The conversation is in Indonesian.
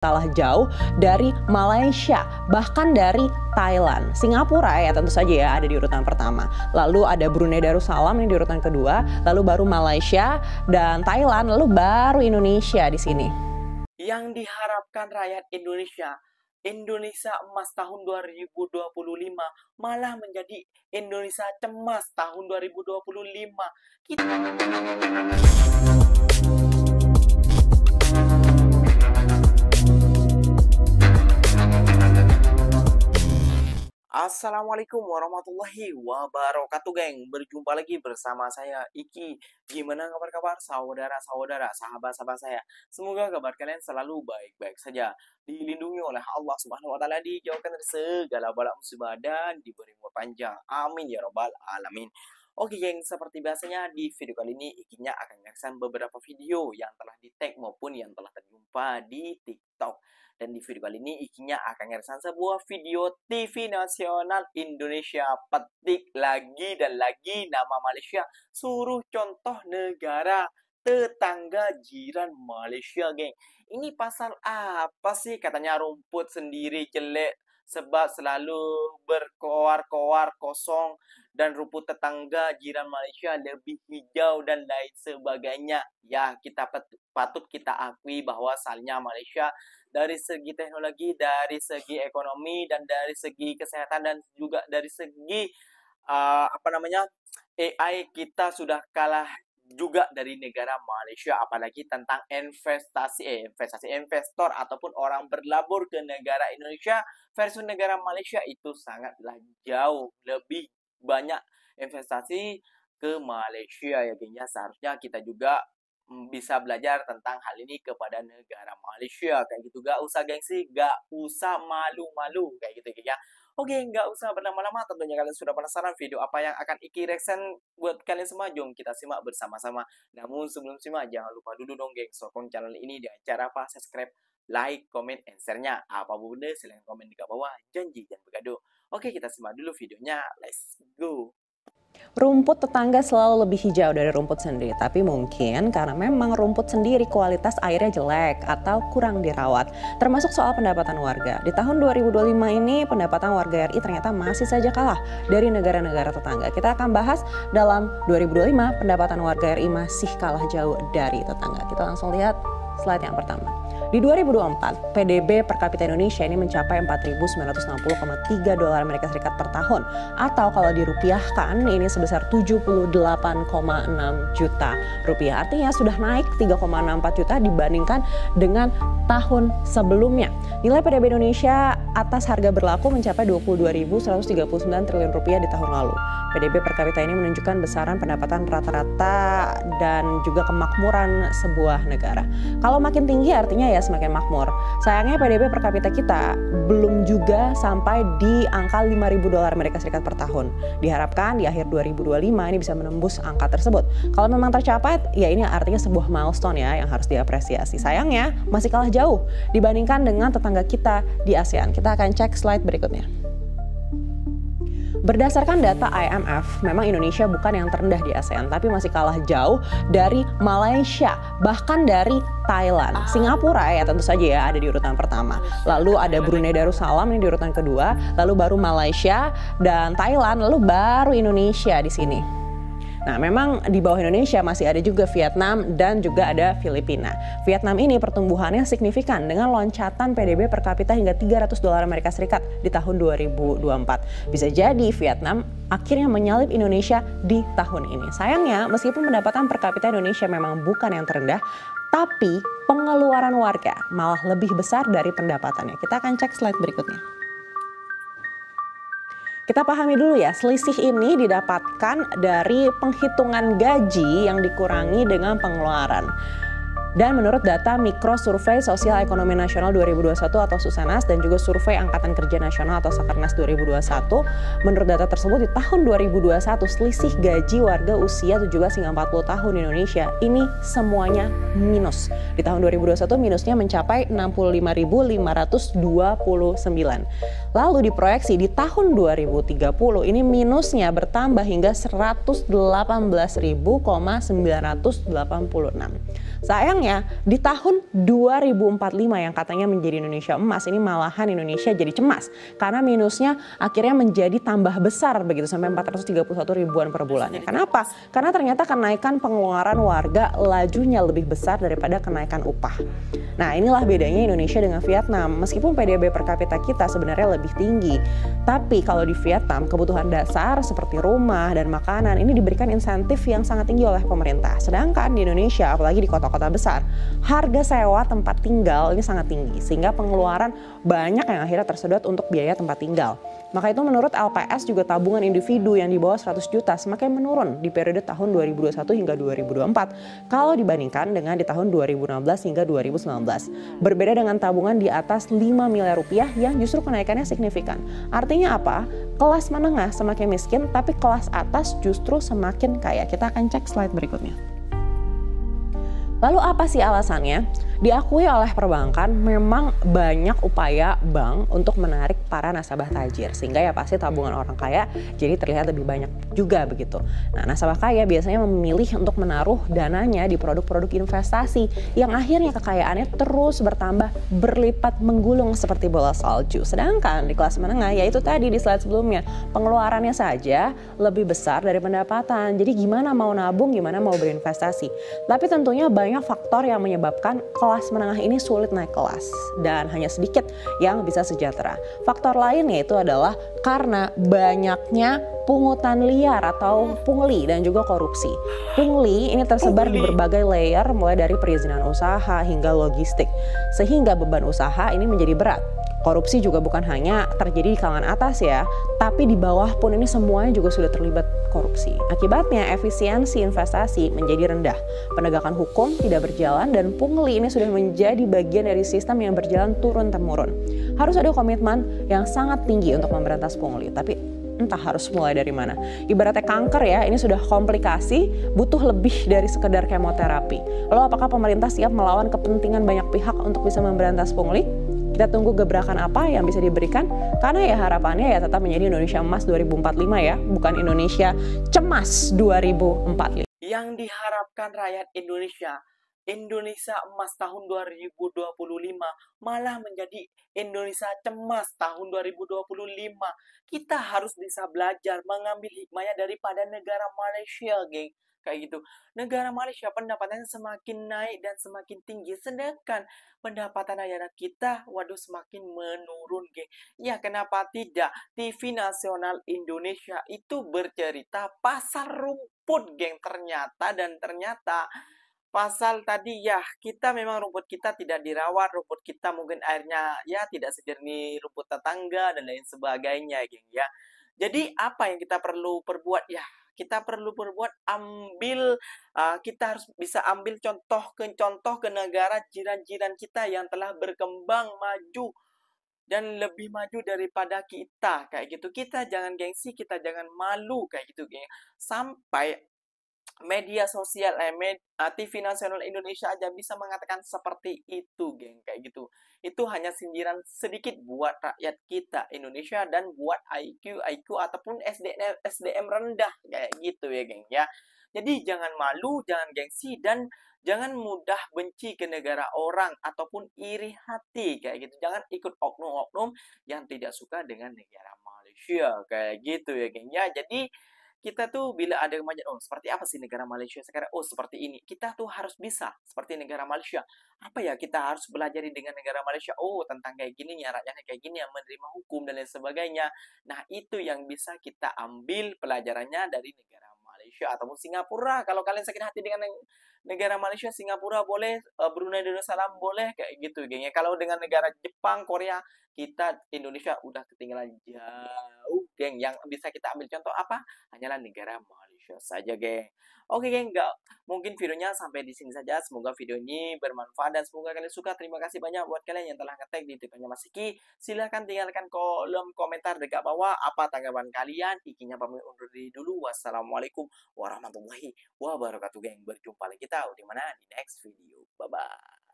kalah jauh dari Malaysia, bahkan dari Thailand. Singapura ya tentu saja ya ada di urutan pertama. Lalu ada Brunei Darussalam ini di urutan kedua, lalu baru Malaysia dan Thailand, lalu baru Indonesia di sini. Yang diharapkan rakyat Indonesia, Indonesia emas tahun 2025 malah menjadi Indonesia cemas tahun 2025. Assalamualaikum warahmatullahi wabarakatuh, geng. Berjumpa lagi bersama saya Iki. Gimana kabar-kabar saudara-saudara, sahabat-sahabat saya? Semoga kabar kalian selalu baik-baik saja, dilindungi oleh Allah Subhanahu wa taala, dijauhkan dari segala bala musibah dan diberi umur panjang. Amin ya robbal alamin. Oke, geng, seperti biasanya di video kali ini Ikinya akan menyaksikan beberapa video yang telah di-tag maupun yang telah terjumpa di TikTok. Dan di video kali ini Ikinya akan menyaksikan sebuah video TV nasional Indonesia. Petik lagi dan lagi nama Malaysia, suruh contoh negara tetangga jiran Malaysia, geng. Ini pasal apa sih? Katanya rumput sendiri jelek sebab selalu berkoar-koar kosong, dan rumput tetangga jiran Malaysia lebih hijau dan lain sebagainya. Ya, kita patut kita akui bahwa asalnya Malaysia dari segi teknologi, dari segi ekonomi, dan dari segi kesehatan, dan juga dari segi AI, kita sudah kalah juga dari negara Malaysia. Apalagi tentang investor ataupun orang berlabur ke negara Indonesia versus negara Malaysia, itu sangatlah jauh lebih banyak investasi ke Malaysia ya, gengnya. Seharusnya kita juga bisa belajar tentang hal ini kepada negara Malaysia kayak gitu. Gak usah gengsi, gak usah malu-malu kayak gitu ya. Oke, nggak usah berlama-lama. Tentunya kalian sudah penasaran video apa yang akan Iki reaction buat kalian semua. Jom kita simak bersama-sama. Namun sebelum simak, jangan lupa dulu dong, geng, sokong channel ini dengan cara apa? Subscribe, like, comment, and share-nya. Apa bunda, silahkan komen di bawah. Janji jangan bergaduh. Oke, kita simak dulu videonya. Let's go. Rumput tetangga selalu lebih hijau dari rumput sendiri, tapi mungkin karena memang rumput sendiri kualitas airnya jelek atau kurang dirawat. Termasuk soal pendapatan warga. Di tahun 2025 ini pendapatan warga RI ternyata masih saja kalah dari negara-negara tetangga. Kita akan bahas dalam 2025 pendapatan warga RI masih kalah jauh dari tetangga. Kita langsung lihat slide yang pertama. Di 2024, PDB per kapita Indonesia ini mencapai 4.960,3 dolar Amerika Serikat per tahun. Atau kalau dirupiahkan ini sebesar 78,6 juta rupiah. Artinya sudah naik 3,64 juta dibandingkan dengan tahun sebelumnya. Nilai PDB Indonesia atas harga berlaku mencapai 22.139 triliun rupiah di tahun lalu. PDB per kapita ini menunjukkan besaran pendapatan rata-rata dan juga kemakmuran sebuah negara. Kalau makin tinggi artinya ya semakin makmur. Sayangnya PDB per kapita kita belum juga sampai di angka 5.000 dolar Amerika Serikat per tahun. Diharapkan di akhir 2025 ini bisa menembus angka tersebut. Kalau memang tercapai, ya ini artinya sebuah milestone ya yang harus diapresiasi. Sayangnya masih kalah jauh dibandingkan dengan tetangga kita di ASEAN. Kita akan cek slide berikutnya. Berdasarkan data IMF, memang Indonesia bukan yang terendah di ASEAN, tapi masih kalah jauh dari Malaysia, bahkan dari Thailand. Singapura ya tentu saja ya ada di urutan pertama. Lalu ada Brunei Darussalam ini di urutan kedua, lalu baru Malaysia dan Thailand, lalu baru Indonesia di sini. Nah, memang di bawah Indonesia masih ada juga Vietnam dan juga ada Filipina. Vietnam ini pertumbuhannya signifikan dengan loncatan PDB per kapita hingga 300 dolar Amerika Serikat di tahun 2024. Bisa jadi Vietnam akhirnya menyalip Indonesia di tahun ini. Sayangnya, meskipun pendapatan per kapita Indonesia memang bukan yang terendah, tapi pengeluaran warga malah lebih besar dari pendapatannya. Kita akan cek slide berikutnya. Kita pahami dulu ya, selisih ini didapatkan dari penghitungan gaji yang dikurangi dengan pengeluaran. Dan menurut data Mikro Survei Sosial Ekonomi Nasional 2021 atau Susenas dan juga Survei Angkatan Kerja Nasional atau Sakernas 2021, menurut data tersebut di tahun 2021 selisih gaji warga usia 17 hingga 40 tahun di Indonesia ini semuanya minus. Di tahun 2021 minusnya mencapai 65.529. Lalu diproyeksi di tahun 2030 ini minusnya bertambah hingga 118.986. Sayang sayangnya di tahun 2045 yang katanya menjadi Indonesia emas, ini malahan Indonesia jadi cemas karena minusnya akhirnya menjadi tambah besar begitu sampai 431 ribuan per bulannya. Kenapa? Karena ternyata kenaikan pengeluaran warga lajunya lebih besar daripada kenaikan upah. Nah, inilah bedanya Indonesia dengan Vietnam. Meskipun PDB per kapita kita sebenarnya lebih tinggi, tapi kalau di Vietnam kebutuhan dasar seperti rumah dan makanan ini diberikan insentif yang sangat tinggi oleh pemerintah. Sedangkan di Indonesia, apalagi di kota-kota besar, harga sewa tempat tinggal ini sangat tinggi sehingga pengeluaran banyak yang akhirnya tersedot untuk biaya tempat tinggal. Maka itu menurut LPS juga tabungan individu yang di bawah 100 juta semakin menurun di periode tahun 2021 hingga 2024 kalau dibandingkan dengan di tahun 2016 hingga 2019. Berbeda dengan tabungan di atas 5 miliar rupiah yang justru kenaikannya signifikan. Artinya apa? Kelas menengah semakin miskin tapi kelas atas justru semakin kaya. Kita akan cek slide berikutnya. Lalu apa sih alasannya? Diakui oleh perbankan memang banyak upaya bank untuk menarik para nasabah tajir sehingga ya pasti tabungan orang kaya jadi terlihat lebih banyak juga begitu. Nah, nasabah kaya biasanya memilih untuk menaruh dananya di produk-produk investasi yang akhirnya kekayaannya terus bertambah berlipat menggulung seperti bola salju. Sedangkan di kelas menengah yaitu tadi di slide sebelumnya pengeluarannya saja lebih besar dari pendapatan. Jadi gimana mau nabung, gimana mau berinvestasi. Tapi tentunya banyak faktor yang menyebabkan kelas menengah ini sulit naik kelas dan hanya sedikit yang bisa sejahtera. Faktor lainnya itu adalah karena banyaknya pungutan liar atau pungli dan juga korupsi. Pungli ini tersebar di berbagai layer mulai dari perizinan usaha hingga logistik sehingga beban usaha ini menjadi berat. Korupsi juga bukan hanya terjadi di kalangan atas ya, tapi di bawah pun ini semuanya juga sudah terlibat korupsi. Akibatnya efisiensi investasi menjadi rendah, penegakan hukum tidak berjalan dan pungli ini sudah menjadi bagian dari sistem yang berjalan turun-temurun. Harus ada komitmen yang sangat tinggi untuk memberantas pungli, tapi entah harus mulai dari mana. Ibaratnya kanker ya, ini sudah komplikasi, butuh lebih dari sekedar kemoterapi. Lalu apakah pemerintah siap melawan kepentingan banyak pihak untuk bisa memberantas pungli? Kita tunggu gebrakan apa yang bisa diberikan, karena ya harapannya ya tetap menjadi Indonesia Emas 2045 ya, bukan Indonesia Cemas 2045. Yang diharapkan rakyat Indonesia, Indonesia Emas tahun 2025 malah menjadi Indonesia Cemas tahun 2025. Kita harus bisa belajar mengambil hikmahnya daripada negara Malaysia, geng. Kayak gitu. Negara Malaysia pendapatannya semakin naik dan semakin tinggi, sedangkan pendapatan rakyat kita, waduh, semakin menurun, geng. Ya, kenapa tidak? TV nasional Indonesia itu bercerita pasar rumput, geng. Ternyata pasal tadi ya, kita memang rumput kita tidak dirawat, rumput kita mungkin airnya ya tidak sejernih rumput tetangga dan lain sebagainya, geng ya. Jadi apa yang kita perlu perbuat ya? Kita perlu perbuat kita harus bisa ambil contoh ke negara jiran-jiran kita yang telah berkembang maju dan lebih maju daripada kita kayak gitu. Kita jangan gengsi, kita jangan malu kayak gitu, geng. Sampai media sosial TV nasional Indonesia aja bisa mengatakan seperti itu, geng, kayak gitu. Itu hanya sindiran sedikit buat rakyat kita Indonesia dan buat IQ ataupun SDM rendah kayak gitu ya, geng ya. Jadi jangan malu, jangan gengsi dan jangan mudah benci ke negara orang ataupun iri hati kayak gitu. Jangan ikut oknum-oknum yang tidak suka dengan negara Malaysia kayak gitu ya, geng ya. Jadi kita tuh bila ada kemajuan, oh seperti apa sih negara Malaysia sekarang? Oh seperti ini. Kita tuh harus bisa seperti negara Malaysia. Apa ya kita harus belajar dengan negara Malaysia? Oh tentang kayak gini ya, rakyatnya kayak gini yang menerima hukum dan lain sebagainya. Nah itu yang bisa kita ambil pelajarannya dari negara Malaysia ataupun Singapura. Kalau kalian sakit hati dengan negara Malaysia, Singapura boleh, Brunei Darussalam boleh kayak gitu, geng ya. Kalau dengan negara Jepang, Korea, kita Indonesia udah ketinggalan jauh, geng. Yang bisa kita ambil contoh apa? Hanyalah negara Malaysia saja, geng. Oke, geng, mungkin videonya sampai di sini saja. Semoga video ini bermanfaat dan semoga kalian suka. Terima kasih banyak buat kalian yang telah ngetek di tweetnya Mas Iki. Silahkan tinggalkan kolom komentar dekat bawah apa tanggapan kalian. Ikinya pamit undur diri dulu. Wassalamualaikum warahmatullahi wabarakatuh, geng. Berjumpa lagi kita di mana di next video. Bye bye.